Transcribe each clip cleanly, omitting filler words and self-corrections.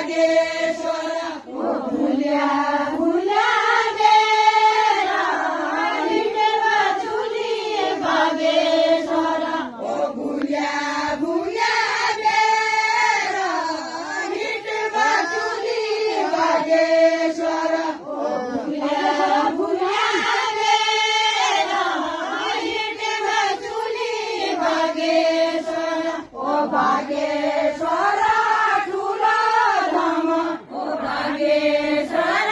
बागेश्वर भुल्या भुल्या बेरा हिंडवा चुली बागेश्वर भुल्या भुल्या बेरा हिंडवा चुली बागेश्वर भुल्या भुल्या बेरा हिंडवा चुली बागेश्वर बागेश्वर ठुलो धाम बागेश्वर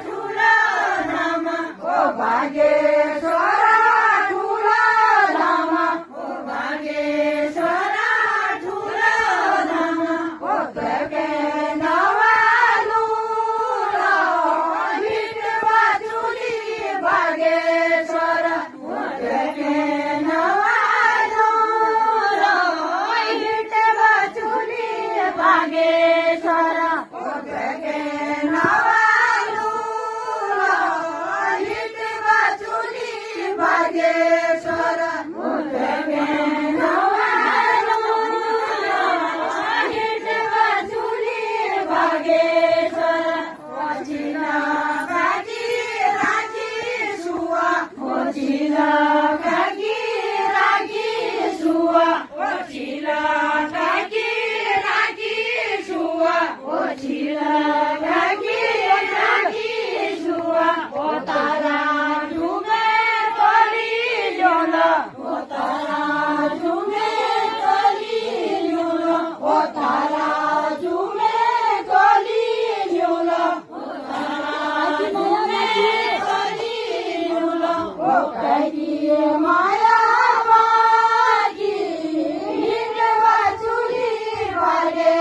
ठुलो धाम बागेश्वर ठुलो धाम बागेश्वर ठुलो धाम के नवालु हिंडवा चुली बागेश्वर के नवालु हिंडवा चुली बागेश्वर के नवालु हिंडवा चुली बागेश्वर के नवालु हिंडवा चुली बागेश्वर वचिला काकी राखी सुवा वचिला काकी राखी सुवा वचिला काकी राखी सुवा वचिला काकी राखी सुवा ओ तारा झुमे कली जोल ओ तारा झुमे कली जोल ओ तारा झुमे कली जोल ओ तारा झुमे कली जोल ओ कही माया बागी हिंडवा चुली बागे